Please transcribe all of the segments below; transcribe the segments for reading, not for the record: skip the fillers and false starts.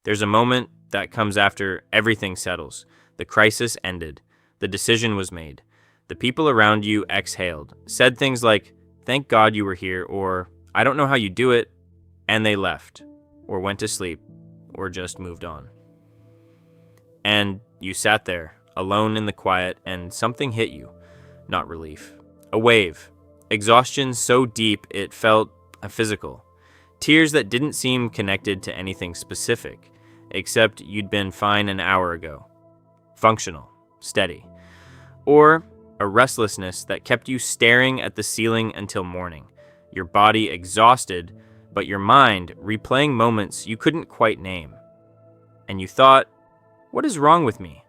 There's a moment that comes after everything settles. The crisis ended. The decision was made. The people around you exhaled, said things like, "Thank God you were here," or "I don't know how you do it," and they left, or went to sleep, or just moved on. And you sat there, alone in the quiet, and something hit you. Not relief. A wave. Exhaustion so deep it felt physical. Tears that didn't seem connected to anything specific, except you'd been fine an hour ago. Functional. Steady. Or a restlessness that kept you staring at the ceiling until morning. Your body exhausted, but your mind replaying moments you couldn't quite name. And you thought, what is wrong with me?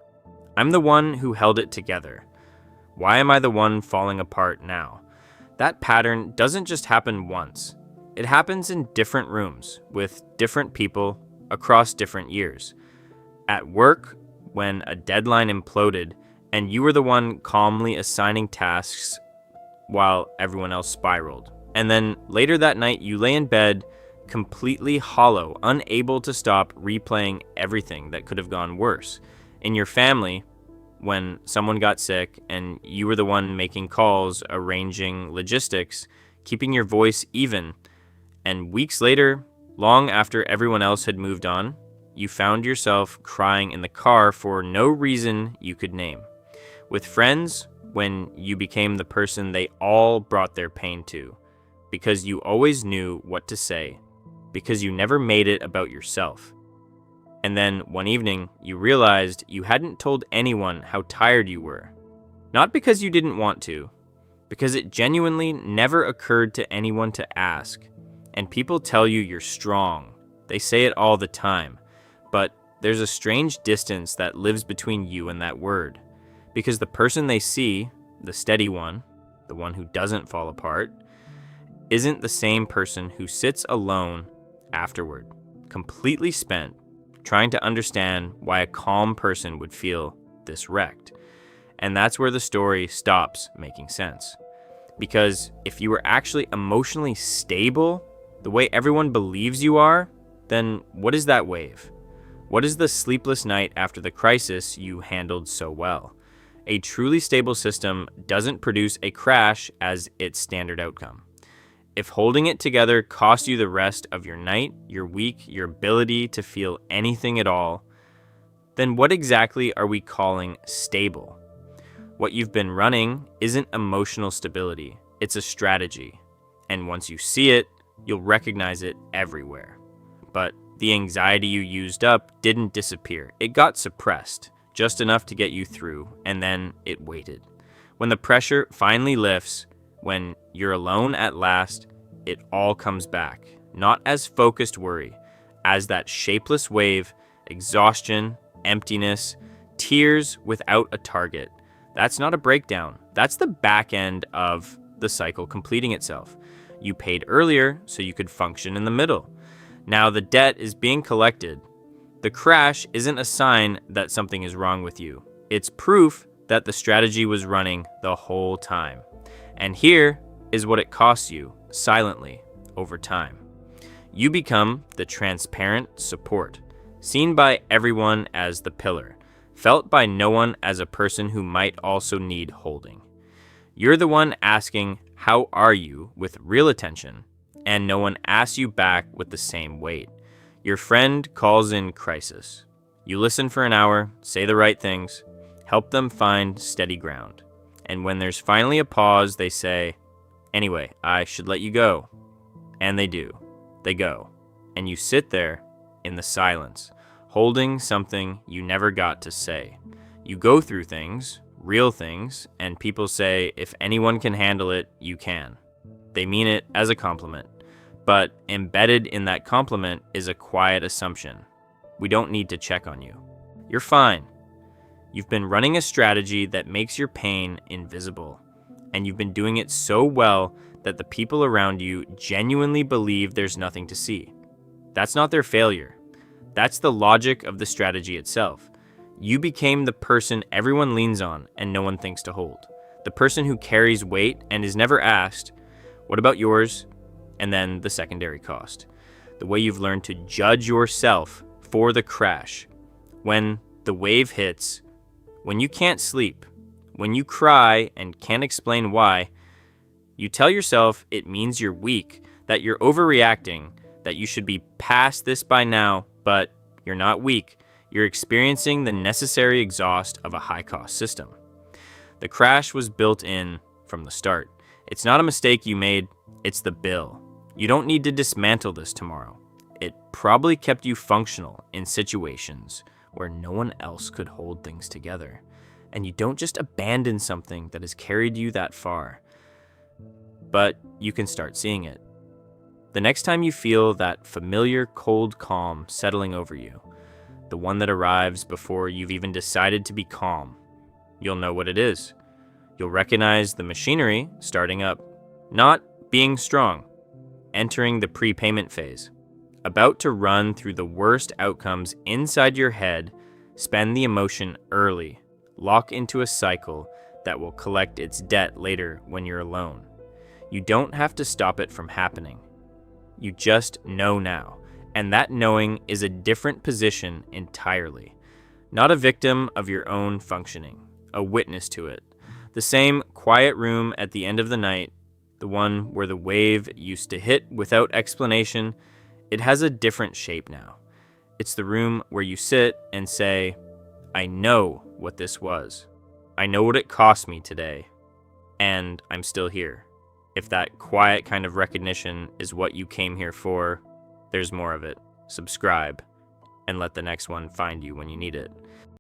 I'm the one who held it together. Why am I the one falling apart now? That pattern doesn't just happen once. It happens in different rooms, with different people, across different years. At work, when a deadline imploded, and you were the one calmly assigning tasks while everyone else spiraled. And then later that night, you lay in bed, completely hollow, unable to stop replaying everything that could have gone worse. In your family, when someone got sick and you were the one making calls, arranging logistics, keeping your voice even, and weeks later, long after everyone else had moved on, you found yourself crying in the car for no reason you could name. With friends, when you became the person they all brought their pain to, because you always knew what to say, because you never made it about yourself. And then one evening, you realized you hadn't told anyone how tired you were. Not because you didn't want to, because it genuinely never occurred to anyone to ask. And people tell you you're strong. They say it all the time. But there's a strange distance that lives between you and that word. Because the person they see, the steady one, the one who doesn't fall apart, isn't the same person who sits alone afterward, completely spent, trying to understand why a calm person would feel this wrecked. And that's where the story stops making sense. Because if you were actually emotionally stable, the way everyone believes you are, then what is that wave? What is the sleepless night after the crisis you handled so well? A truly stable system doesn't produce a crash as its standard outcome. If holding it together costs you the rest of your night, your week, your ability to feel anything at all, then what exactly are we calling stable? What you've been running isn't emotional stability, it's a strategy. And once you see it, you'll recognize it everywhere. But the anxiety you used up didn't disappear. It got suppressed, just enough to get you through, and then it waited. When the pressure finally lifts, when you're alone at last, it all comes back, not as focused worry, as that shapeless wave, exhaustion, emptiness, tears without a target. That's not a breakdown. That's the back end of the cycle completing itself. You paid earlier so you could function in the middle. Now the debt is being collected. The crash isn't a sign that something is wrong with you. It's proof that the strategy was running the whole time. And here is what it costs you, silently, over time. You become the transparent support, seen by everyone as the pillar, felt by no one as a person who might also need holding. You're the one asking, "How are you?" with real attention, and no one asks you back with the same weight. Your friend calls in crisis. You listen for an hour, say the right things, help them find steady ground. And when there's finally a pause, they say, "Anyway, I should let you go." And they do. They go. And you sit there in the silence, holding something you never got to say. You go through things, real things, and people say, if anyone can handle it, you can. They mean it as a compliment. But embedded in that compliment is a quiet assumption. We don't need to check on you. You're fine. You've been running a strategy that makes your pain invisible. And you've been doing it so well that the people around you genuinely believe there's nothing to see. That's not their failure. That's the logic of the strategy itself. You became the person everyone leans on and no one thinks to hold. The person who carries weight and is never asked, "What about yours?" And then the secondary cost. The way you've learned to judge yourself before the crash, when the wave hits, when you can't sleep, when you cry and can't explain why. You tell yourself it means you're weak, that you're overreacting, that you should be past this by now, but you're not weak. You're experiencing the necessary exhaust of a high-cost system. The crash was built in from the start. It's not a mistake you made, it's the bill. You don't need to dismantle this tomorrow. It probably kept you functional in situations where no one else could hold things together. And you don't just abandon something that has carried you that far. But you can start seeing it. The next time you feel that familiar cold calm settling over you, the one that arrives before you've even decided to be calm, you'll know what it is. You'll recognize the machinery starting up, not being strong, entering the prepayment phase, about to run through the worst outcomes inside your head, spend the emotion early, lock into a cycle that will collect its debt later when you're alone. You don't have to stop it from happening. You just know now, and that knowing is a different position entirely. Not a victim of your own functioning, a witness to it. The same quiet room at the end of the night, the one where the wave used to hit without explanation, it has a different shape now. It's the room where you sit and say, I know what this was. I know what it cost me today, and I'm still here. If that quiet kind of recognition is what you came here for, there's more of it. Subscribe, and let the next one find you when you need it.